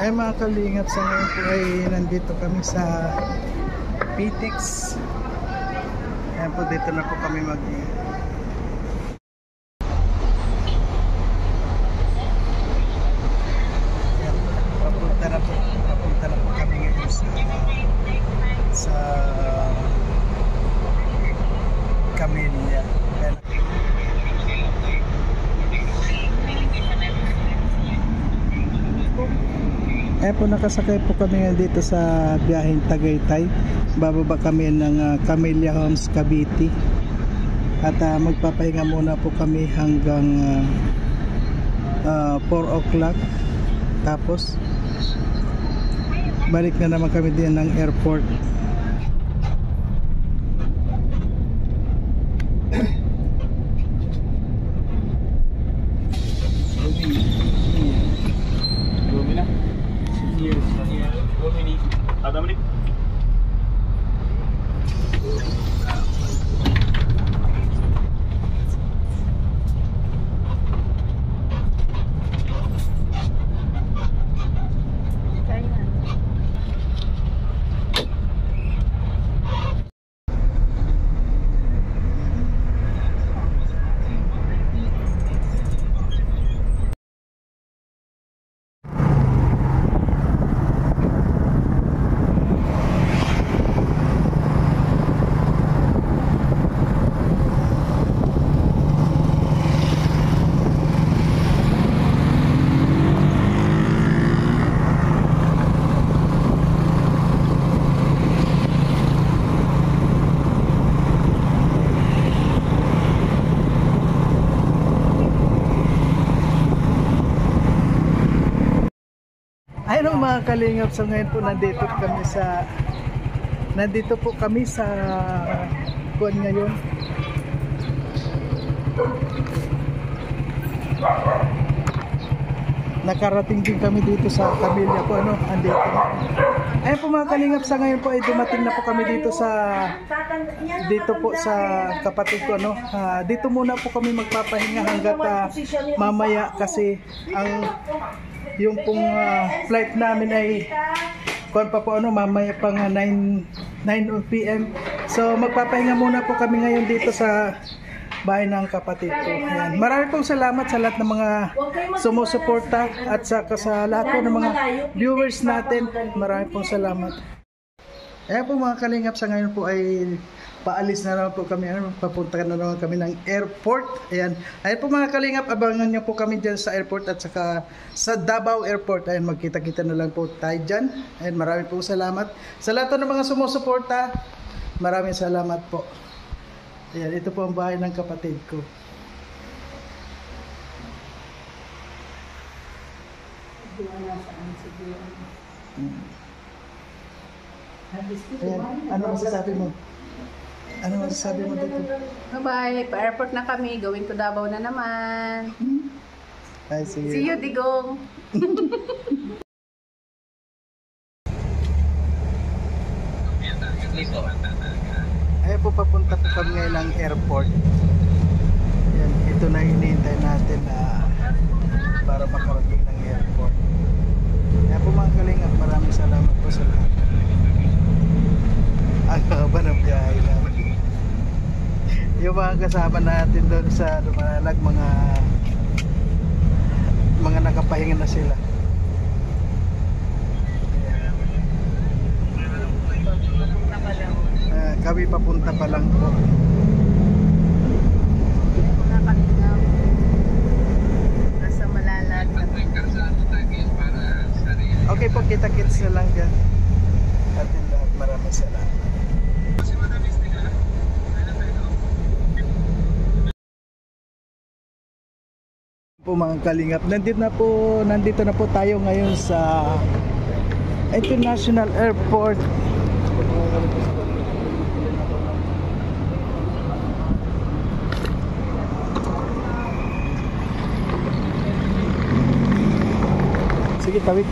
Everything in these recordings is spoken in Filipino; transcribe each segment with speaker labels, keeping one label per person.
Speaker 1: Ay mga kalingap, sa ngayon po ay nandito kami sa PTEX. Ayan po, dito na po kami papunta na po kami ngayon sa Camellia. Eh po, nakasakay po kami dito sa biyaheng Tagaytay. Bababa kami ng Camellia Homes, Cavite. At magpapahinga muna po kami hanggang 4 o'clock. Tapos balik na naman kami din ng airport. Ayun mga kalingap, so ngayon po nandito po kami sa kuwan ngayon. Nakarating din kami dito sa Camellia po, andito. Ayun po mga kalingap, sa ngayon po ay dumating na po kami dito po sa kapatid ko, dito muna po kami magpapahinga hanggat mamaya, kasi yung pong flight namin ay mamaya pang 9 PM. So magpapahinga muna po kami ngayon dito sa bahay ng kapatid ko. Ayan. Marami pong salamat sa lahat ng mga sumusuporta at sa lahat po ng mga viewers natin. Marami pong salamat. Ayan po mga kalingap, sa ngayon po ay paalis na naman po kami, papunta na naman kami ng airport. Ayan po mga kalingap, abangan nyo po kami dyan sa airport at saka sa Davao Airport. Ayan, magkita-kita na lang po tayo dyan. Ayan, maraming po salamat sa lahat ng mga sumusuporta. Maraming salamat po. Ayan, ito po ang bahay ng kapatid ko. Ayan, ano masasabi mo? Ano masasabi mo dito?
Speaker 2: Bye-bye. Pa-airport na kami. Going to Davao na naman.
Speaker 1: Ay, sige.
Speaker 2: See you, Digong.
Speaker 1: Ay po, papunta po kami ngayon ng airport. Yan, ito na hinihintay natin para makarating ng airport. Kaya po mga kalingap, maraming salamat po sa lahat. Ang haba ng biyahe namin. Yung mga kasama natin doon sa Dumalalag, mga nakapahinga na sila. Kami papunta pa lang po.
Speaker 2: Nasa Malalag.
Speaker 1: Okay po, kita-kits na lang dyan. Atin lahat, maraming salamat. Po mga kalingap, nandito na po tayo ngayon sa International Airport. Sige, tawid.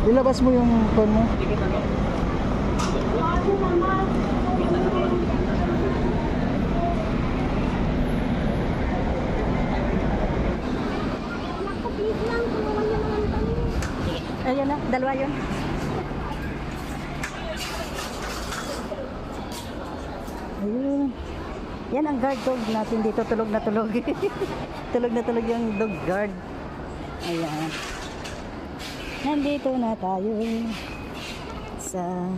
Speaker 1: Ilabas mo yung phone mo.
Speaker 3: Ayun na, dalawa yun. Ayun. Yan ang guard dog natin dito, tulog na tulog. Tulog na tulog yung dog guard. Ayan. Nandito na tayo sa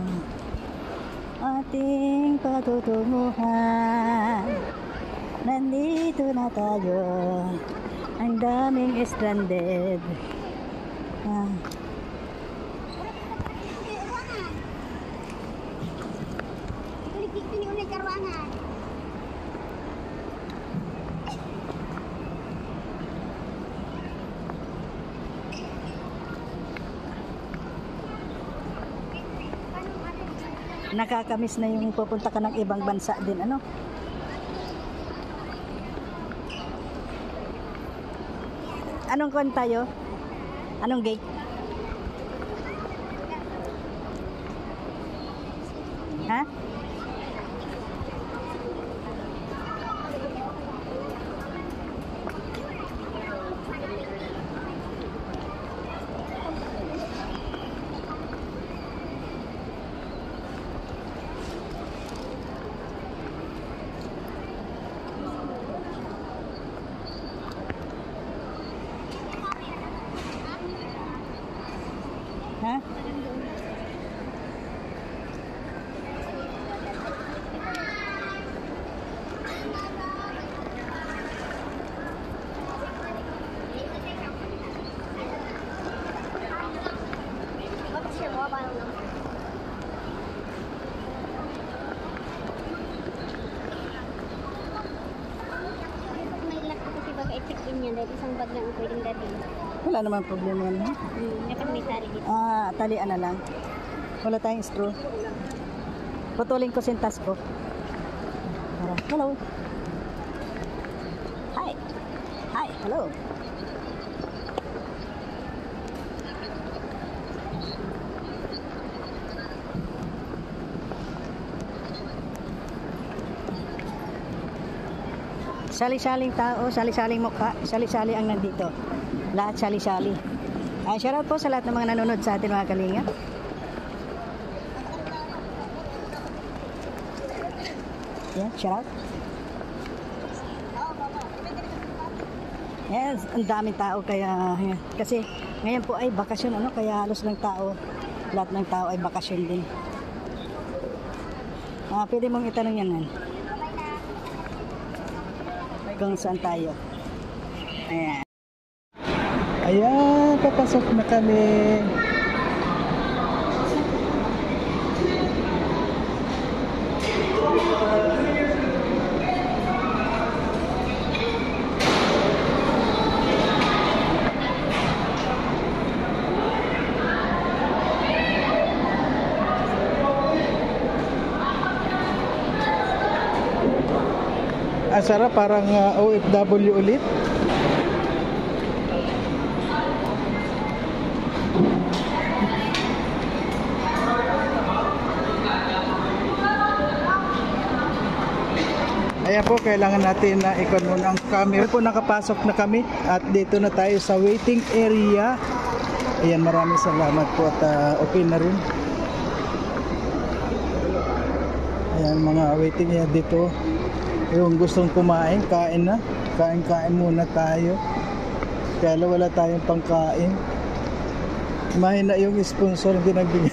Speaker 3: ating patutunguhan. Nandito na tayo. Ang daming stranded. Nakakamiss na yung pupunta ka ng ibang bansa din, ano? Anong kuwan tayo? Anong gate? Ha? Ha?
Speaker 4: What's your mobile number? May lock ko kasi baga i-check-in yan dahil isang bag lang ang pwedeng dating.
Speaker 3: Wala naman problema yan, ha?
Speaker 4: Dapat may tali dito.
Speaker 3: Talian na lang. Wala tayong straw. Putulin ko sintas ko. Hello. Hi. Hi, hello. Sali-saling tao, sali-saling mukha, sali-sali ang nandito. Lahat sali-sali. Shout out po sa lahat ng mga nanonood sa atin, mga kalinga. Yan, shout out. Yes, ang daming tao kaya kasi ngayon po ay bakasyon, ano, kaya halos ng tao, lahat ng tao ay bakasyon din. Pwede mong itanong yan, man. Kung saan tayo. Ayan.
Speaker 1: Ayan, papasok na kami. Sarap, parang OFW ulit. Ayan po, kailangan natin na ikon muna ang camera po. Nakapasok na kami at dito na tayo sa waiting area. Ayan, maraming salamat po at okay na rin. Ayan, mga waiting area dito. Yung gustong kumain, kain na. Kain muna tayo. Kaya wala tayong pangkain. Mahina yung sponsor na binagbigyan.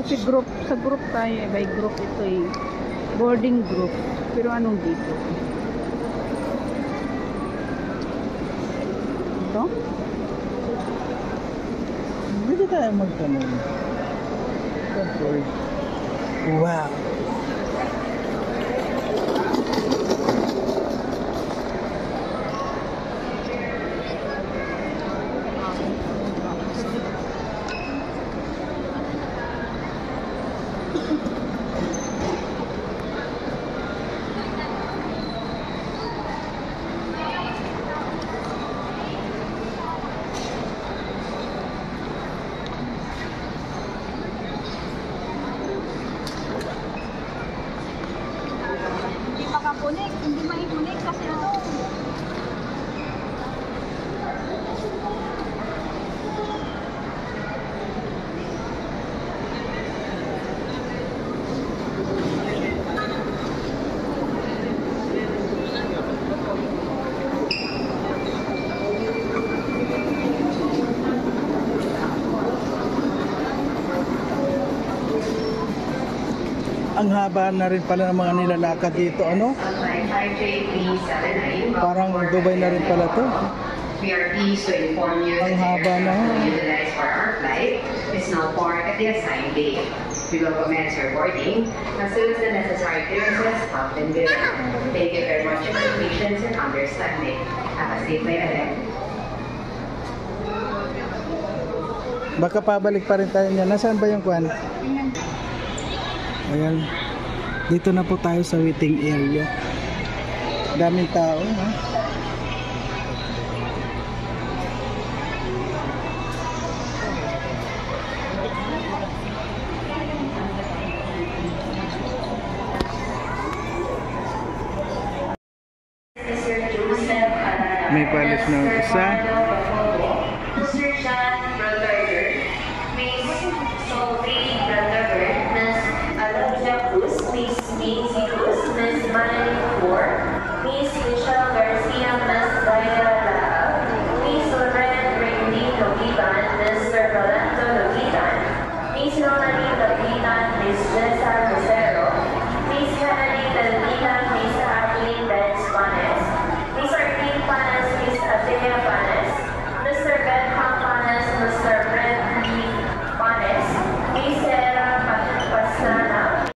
Speaker 2: Kasi group, sa group tayo, by group ito boarding group. Pero anong dito? Ito?
Speaker 1: Pwede tayo magtanong. Wow.
Speaker 2: Hindi makakunik, hindi maipunik kasi ano.
Speaker 1: Ang haba na rin pala ng mga nilalakad dito, ano? Parang Dubai na rin pala to.
Speaker 5: We are pleased to inform you
Speaker 1: Ang haba na.
Speaker 5: utilized for our flight is now parked at the assigned gate. We will commence your boarding as soon as the necessary clearances have been given. Thank you very much for your patience and understanding. Have a safe flight ahead.
Speaker 1: Baka pabalik pa rin tayo niya. Nasaan ba yung kwan? Ayan. Dito na po tayo sa waiting area. Daming tao, ha? May palis na isa.